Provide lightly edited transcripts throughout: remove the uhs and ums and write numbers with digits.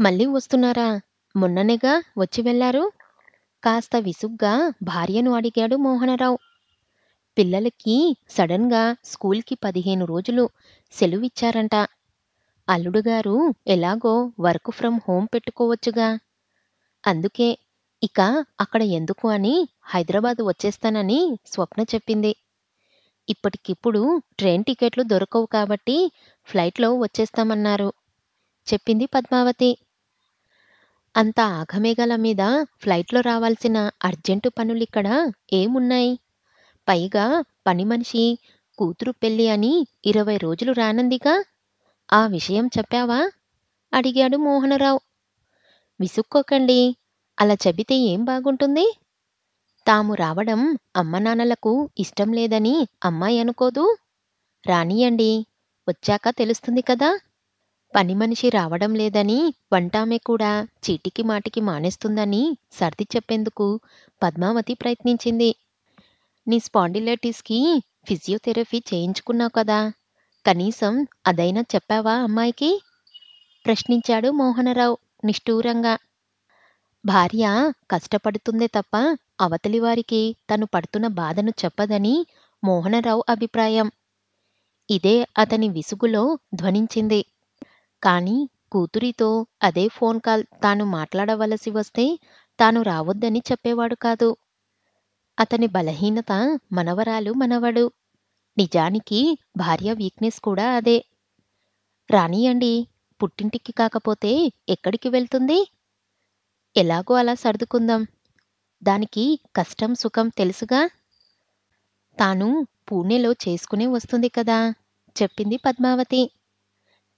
మళ్ళీ వస్తున్నారా? మొన్ననేగా వచ్చి వెళ్లారు? కాస్త విసుగ్గా భార్యను అడిగాడు మోహనరావు. పిల్లలకి సడన్‌గా స్కూల్‌కి 15 రోజులు సెలవిచ్చారంట. అల్లుడుగారు ఎలాగో వర్క్ ఫ్రమ్ హోమ్ పెట్టుకోవచ్చుగా. అందుకే ఇక అక్కడ ఎందుకు అని హైదరాబాద్ వచ్చేస్తానని స్వప్న చెప్పింది. ఇప్పటికిప్పుడు ట్రైన్ టికెట్లు దొరకవు కాబట్టి ఫ్లైట్‌లో వచ్చేస్తామన్నారు. చెప్పింది పద్మావతి. అంత ఆఘమేఘాల మీద ఫ్లైట్లో రావాల్సిన అర్జెంటు పనులిక్కడ ఏమున్నాయి? పైగా పనిమనిషి కూతురు పెళ్ళి అని 20 రోజులు రానందిగా. ఆ విషయం చెప్పావా? అడిగాడు మోహనరావు. విసుక్కోకండి. అలా చెబితే ఏం బాగుంటుంది? తాము రావడం అమ్మనాన్నలకు ఇష్టం లేదని అమ్మాయి అనుకోదు? రానియండి. వచ్చాక తెలుస్తుంది కదా. పనిమనిషి రావడం లేదని వంటామె కూడా చీటికి మాటికి మానేస్తుందని సర్ది చెప్పేందుకు పద్మావతి ప్రయత్నించింది. నీ స్పాండిలైటిస్‌కి ఫిజియోథెరపీ చేయించుకున్నావు కదా. కనీసం అదైనా చెప్పావా అమ్మాయికి? ప్రశ్నించాడు మోహనరావు నిష్ఠూరంగా. భార్య కష్టపడుతుందే తప్ప అవతలివారికి తను పడుతున్న బాధను చెప్పదని మోహనరావు అభిప్రాయం. ఇదే అతని విసుగులో ధ్వనించింది. కాని కూతురితో అదే ఫోన్ కాల్ తాను మాట్లాడవలసి వస్తే తాను రావొద్దని చెప్పేవాడు కాదు. అతని బలహీనత మనవరాలు మనవడు. నిజానికి భార్య వీక్‌నెస్ కూడా అదే. రానియండి. పుట్టింటికి కాకపోతే ఎక్కడికి వెళ్తుంది? ఎలాగో అలా సర్దుకుందాం. దానికి కష్టం సుఖం తెలుసుగా. తాను పూణేలో చేసుకునే వస్తుంది కదా. చెప్పింది పద్మావతి.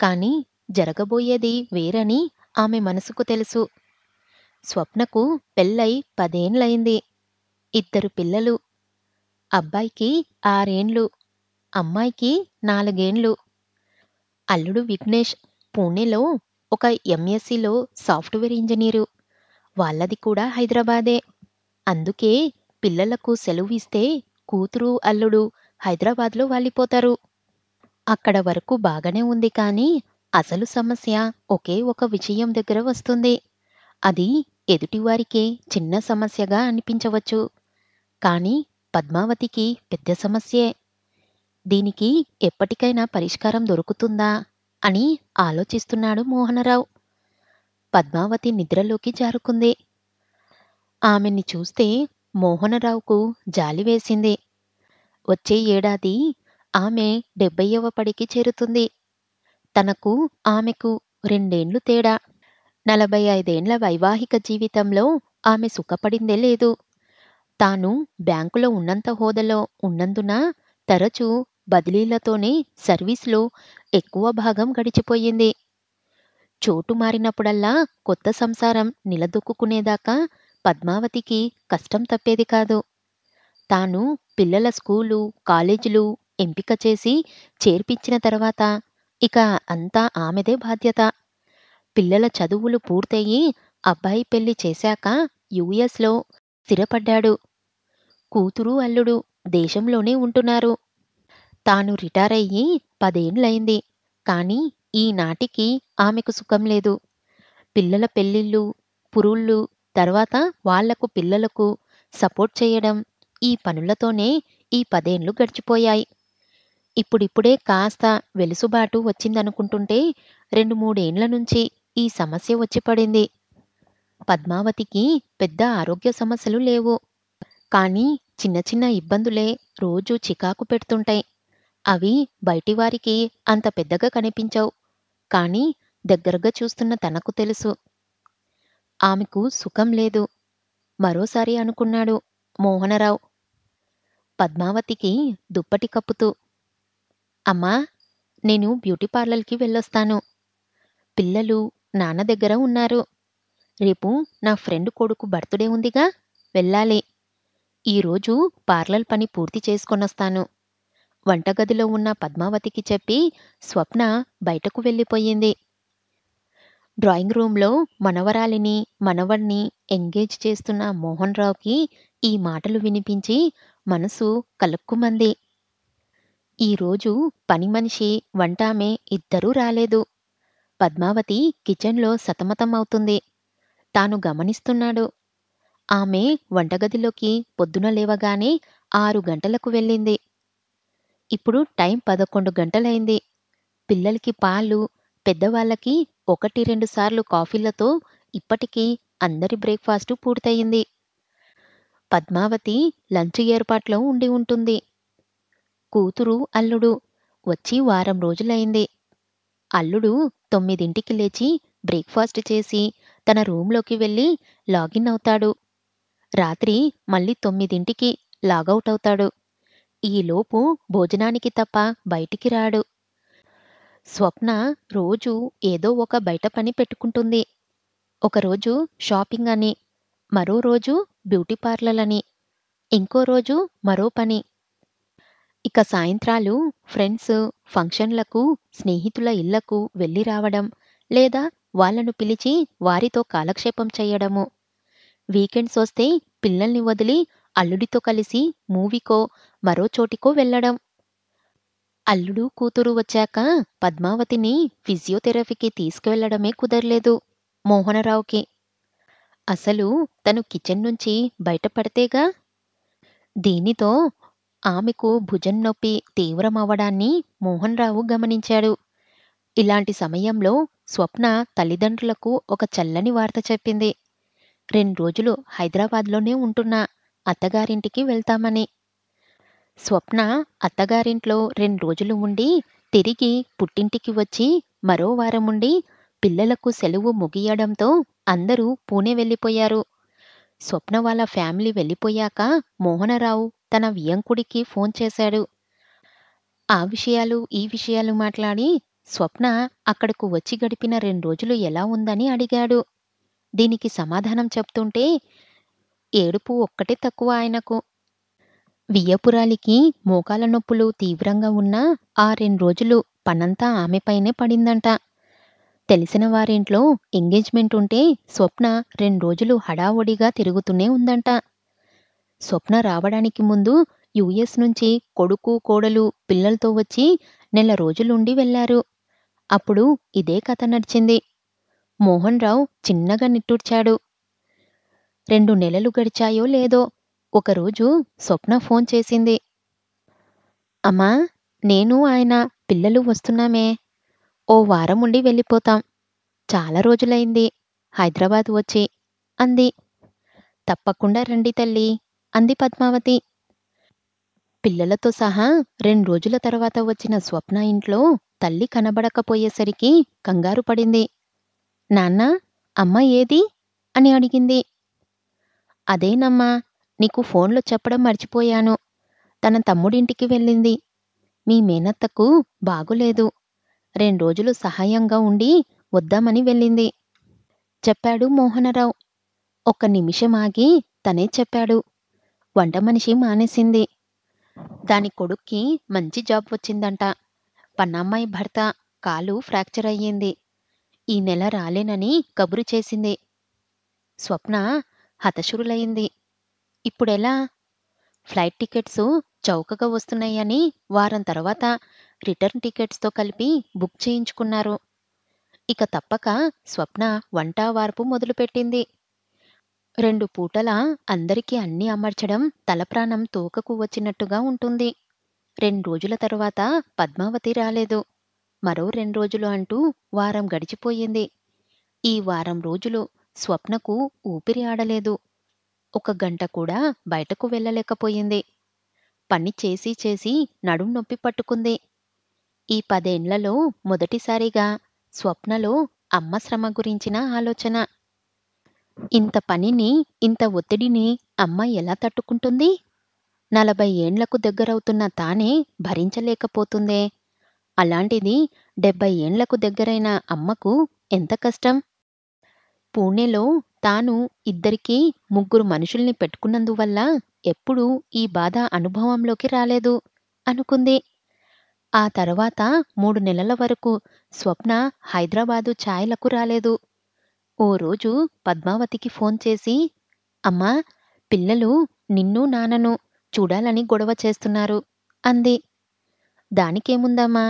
కాని జరగబోయేది వేరని ఆమె మనసుకు తెలుసు. స్వప్నకు పెళ్ళై 10 ఏండ్లయింది. 2 పిల్లలు. అబ్బాయికి 6 ఏండ్లు. అమ్మాయికి 4 ఏండ్లు. అల్లుడు విఘ్నేష్ పూణేలో ఒక ఎంఎస్సిలో సాఫ్ట్‌వేర్ ఇంజినీరు. వాళ్ళది కూడా హైదరాబాదే. అందుకే పిల్లలకు సెలవిస్తే కూతురు, అల్లుడు హైదరాబాద్‌లో వాలిపోతారు. అక్కడ వరకు బాగానే ఉంది కానీ అసలు సమస్య ఒకే ఒక విషయం దగ్గర వస్తుంది. అది ఎదుటివారికి చిన్న సమస్యగా అనిపించవచ్చు. కానీ పద్మావతికి పెద్ద సమస్యే. దీనికి ఎప్పటికైనా పరిష్కారం దొరుకుతుందా అని ఆలోచిస్తున్నాడు మోహనరావు. పద్మావతి నిద్రలోకి జారుకుంది. ఆమెని చూస్తే మోహనరావుకు జాలి వేసింది. వచ్చే ఏడాది ఆమె 70వ పడికి చేరుతుంది. తనకు ఆమెకు 2 ఏండ్లు తేడా. 45 ఏండ్ల వైవాహిక జీవితంలో ఆమె సుఖపడిందే లేదు. తాను బ్యాంకులో ఉన్నంత హోదాలో ఉన్నందున తరచూ బదిలీలతోనే సర్వీస్‌లో ఎక్కువ భాగం గడిచిపోయింది. చోటు మారినప్పుడల్లా కొత్త సంసారం నిలదొక్కుకునేదాకా పద్మావతికి కష్టం తప్పేది కాదు. తాను పిల్లల స్కూలు, కాలేజీలు ఎంపిక చేసి చేర్పించిన తర్వాత ఇక అంతా ఆమెదే బాధ్యత. పిల్లల చదువులు పూర్తయి అబ్బాయి పెళ్లి చేశాక యూఎస్‌లో స్థిరపడ్డాడు. కూతురు, అల్లుడు దేశంలోనే ఉంటున్నారు. తాను రిటైరయ్యి 10 ఏండ్లయింది. కానీ ఈనాటికి ఆమెకు సుఖం లేదు. పిల్లల పెళ్ళిళ్ళు, పురుళ్ళు, తర్వాత వాళ్లకు పిల్లలకు సపోర్ట్ చేయడం ఈ పనులతోనే ఈ 10 ఏండ్లు గడిచిపోయాయి. ఇప్పుడిప్పుడే కాస్త వెలుసుబాటు వచ్చిందనుకుంటుంటే 2, 3 ఏండ్ల నుంచి ఈ సమస్య వచ్చి పడింది. పద్మావతికి పెద్ద ఆరోగ్య సమస్యలు లేవు. కానీ చిన్న చిన్న ఇబ్బందులే రోజూ చికాకు పెడుతుంటాయి. అవి బయటివారికి అంత పెద్దగా కనిపించవు. కానీ దగ్గరగా చూస్తున్న తనకు తెలుసు. ఆమెకు సుఖం లేదు. మరోసారి అనుకున్నాడు మోహనరావు. పద్మావతికి దుప్పటి కప్పుతూ. అమ్మా! నేను బ్యూటీ పార్లర్‌కి వెళ్ళొస్తాను. పిల్లలు నాన్న దగ్గర ఉన్నారు. రేపు నా ఫ్రెండ్ కొడుకు బర్త్‌డే ఉందిగా వెళ్ళాలి. ఈరోజు పార్లర్ పని పూర్తి చేసుకొనొస్తాను. వంటగదిలో ఉన్న పద్మావతికి చెప్పి స్వప్న బయటకు వెళ్ళిపోయింది. డ్రాయింగ్ రూంలో మనవరాలిని, మనవడ్ని ఎంగేజ్ చేస్తున్న మోహన్‌రావుకి ఈ మాటలు వినిపించి మనసు కలుక్కుమంది. ఈరోజు పనిమనిషి, వంటామె ఇద్దరూ రాలేదు. పద్మావతి కిచెన్లో సతమతమవుతుంది. తాను గమనిస్తున్నాడు. ఆమె వంటగదిలోకి పొద్దున లేవగానే 6 గంటలకు వెళ్ళింది. ఇప్పుడు టైం 11 గంటలైంది. పిల్లలకి పాలు, పెద్దవాళ్ళకి 1, 2 సార్లు కాఫీలతో ఇప్పటికీ అందరి బ్రేక్‌ఫాస్టు పూర్తయింది. పద్మావతి లంచ్ ఏర్పాట్లో ఉండి ఉంటుంది. కూతురు, అల్లుడు వచ్చి వారం రోజులైంది. అల్లుడు 9కి లేచి బ్రేక్‌ఫాస్ట్ చేసి తన రూంలోకి వెళ్ళి లాగిన్ అవుతాడు. రాత్రి మళ్ళీ 9కి లాగౌట్ అవుతాడు. ఈలోపు భోజనానికి తప్ప బయటికి రాడు. స్వప్న రోజూ ఏదో ఒక బయట పని పెట్టుకుంటుంది. ఒకరోజు షాపింగ్ అని, మరో రోజు బ్యూటీ పార్లర్ అని, ఇంకో రోజు మరో పని. ఇక సాయంత్రాలు ఫ్రెండ్స్, ఫంక్షన్లకు, స్నేహితుల ఇళ్లకు వెళ్ళి రావడం, లేదా వాళ్ళను పిలిచి వారితో కాలక్షేపం చెయ్యడము. వీకెండ్స్ వస్తే పిల్లల్ని వదిలి అల్లుడితో కలిసి మూవీకో, మరో చోటికో వెళ్ళడం. అల్లుడు, కూతురు వచ్చాక పద్మావతిని ఫిజియోథెరపీకి తీసుకువెళ్లడమే కుదరలేదు మోహనరావుకి. అసలు తను కిచెన్ నుంచి బయటపడితేగా. దీనితో ఆమెకు భుజం నొప్పి తీవ్రమవ్వడాన్ని మోహన్రావు గమనించాడు. ఇలాంటి సమయంలో స్వప్న తల్లిదండ్రులకు ఒక చల్లని వార్త చెప్పింది. 2 రోజులు హైదరాబాద్లోనే ఉంటున్నా, అత్తగారింటికి వెళ్తామని. స్వప్న అత్తగారింట్లో 2 రోజులు ఉండి, తిరిగి పుట్టింటికి వచ్చి మరో వారముండి, పిల్లలకు సెలవు ముగియడంతో అందరూ పూణే వెళ్ళిపోయారు. స్వప్న వాళ్ళ ఫ్యామిలీ వెళ్ళిపోయాక మోహనరావు తన వియంకుడికి ఫోన్ చేశాడు. ఆ విషయాలు, ఈ విషయాలు మాట్లాడి స్వప్న అక్కడకు వచ్చి గడిపిన 2 రోజులు ఎలా ఉందని అడిగాడు. దీనికి సమాధానం చెప్తుంటే ఏడుపు ఒక్కటే తక్కువ ఆయనకు. వియ్యపురాలికి మోకాళ్ళ నొప్పులు తీవ్రంగా ఉన్నా ఆ 2 రోజులు పనంతా ఆమెపైనే పడిందంట. తెలిసిన వారింట్లో ఎంగేజ్మెంట్ ఉంటే స్వప్న 2 రోజులు హడావుడిగా తిరుగుతూనే ఉందంట. స్వప్న రావడానికి ముందు యుఎస్ నుంచి కొడుకు, కోడలు పిల్లలతో వచ్చి నెల రోజులుండి వెళ్లారు. అప్పుడు ఇదే కథ నడిచింది. మోహన్రావు చిన్నగా నిట్టూర్చాడు. 2 నెలలు గడిచాయో లేదో ఒకరోజు స్వప్న ఫోన్ చేసింది. అమ్మా, నేను ఆయన పిల్లలు వస్తున్నామే. ఓ వారం ఉండి వెళ్ళిపోతాం. చాలా రోజులైంది హైదరాబాద్ వచ్చి అంది. తప్పకుండా రండి తల్లి అంది పద్మావతి. పిల్లలతో సహా 2 రోజుల తర్వాత వచ్చిన స్వప్న ఇంట్లో తల్లి కనబడకపోయేసరికి కంగారు పడింది. నాన్నా, అమ్మ ఏది అని అడిగింది. అదేనమ్మా, నీకు ఫోన్లో చెప్పడం మర్చిపోయాను. తన తమ్ముడింటికి వెళ్ళింది. మీ మేనత్తకు బాగులేదు. 2 రోజులు సహాయంగా ఉండి వద్దామని వెళ్ళింది చెప్పాడు మోహనరావు. ఒక్క నిమిషం ఆగి తనే చెప్పాడు. వంట మనిషి మానేసింది. దాని కొడుక్కి మంచి జాబ్ వచ్చిందంట. పనమ్మాయి భర్త కాలు ఫ్రాక్చర్ అయ్యింది. ఈ నెల రాలేనని కబురు చేసింది. స్వప్న హతశురులయింది. ఇప్పుడెలా? ఫ్లైట్ టికెట్స్ చౌకగా వస్తున్నాయని వారం తర్వాత రిటర్న్ టికెట్స్తో కలిపి బుక్ చేయించుకున్నారు. ఇక తప్పక స్వప్న వంట వార్పు మొదలుపెట్టింది. 2 పూటల అందరికీ అన్నీ అమర్చడం తలప్రాణం తోకకు వచ్చినట్టుగా ఉంటుంది. 2 రోజుల తర్వాత పద్మావతి రాలేదు. మరో 2 రోజులు అంటూ వారం గడిచిపోయింది. ఈ వారం రోజులు స్వప్నకు ఊపిరి ఆడలేదు. 1 గంట కూడా బయటకు వెళ్ళలేకపోయింది. పని చేసి చేసి నడుం నొప్పి పట్టుకుంది. ఈ 10 ఏండ్లలో మొదటిసారిగా స్వప్నలో అమ్మ శ్రమ గురించిన ఆలోచన. ఇంత పనిని, ఇంత ఒత్తిడిని అమ్మ ఎలా తట్టుకుంటుంది? 40 ఏండ్లకు దగ్గరవుతున్న తానే భరించలేకపోతుందే. అలాంటిది 70 ఏండ్లకు దగ్గరైన అమ్మకు ఎంత కష్టం? పూణేలో తాను 2, 3 మనుషుల్ని పెట్టుకున్నందువల్ల ఎప్పుడూ ఈ బాధ అనుభవంలోకి రాలేదు అనుకుంది. ఆ తర్వాత 3 నెలల వరకు స్వప్న హైదరాబాదు ఛాయలకు రాలేదు. ఓ రోజు పద్మావతికి ఫోన్ చేసి, అమ్మా, పిల్లలు నిన్ను నాన్నను చూడాలని గొడవ చేస్తున్నారు అంది. దానికేముందమ్మా,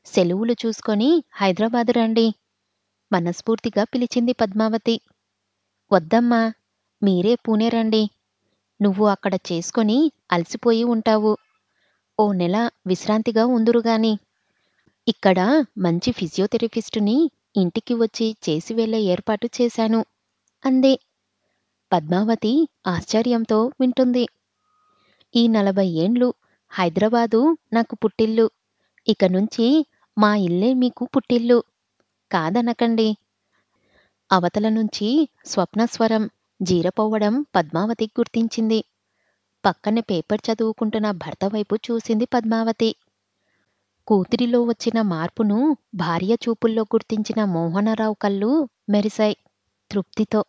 సెలవులు చూసుకొని హైదరాబాదు రండి. మనస్ఫూర్తిగా పిలిచింది పద్మావతి. వద్దమ్మా, మీరే పూణే రండి. నువ్వు అక్కడ చేసుకొని అలసిపోయి ఉంటావు. ఓ నెల విశ్రాంతిగా ఉందురుగాని. ఇక్కడ మంచి ఫిజియోథెరపిస్టుని ఇంటికి వచ్చి చేసి వెళ్ళే ఏర్పాటు చేశాను అంది. పద్మావతి ఆశ్చర్యంతో వింటుంది. ఈ 40 ఏండ్లు హైదరాబాదు నాకు పుట్టిల్లు. ఇక నుంచి మా ఇల్లే మీకు పుట్టిల్లు. కాదనకండి. అవతల నుంచి స్వప్నస్వరం జీరపోవడం పద్మావతి గుర్తించింది. పక్కనే పేపర్ చదువుకుంటున్న భర్త వైపు చూసింది పద్మావతి. కూతురిలో వచ్చిన మార్పును భార్య చూపుల్లో గుర్తించిన మోహనరావు కళ్ళు మెరిశాయి తృప్తితో.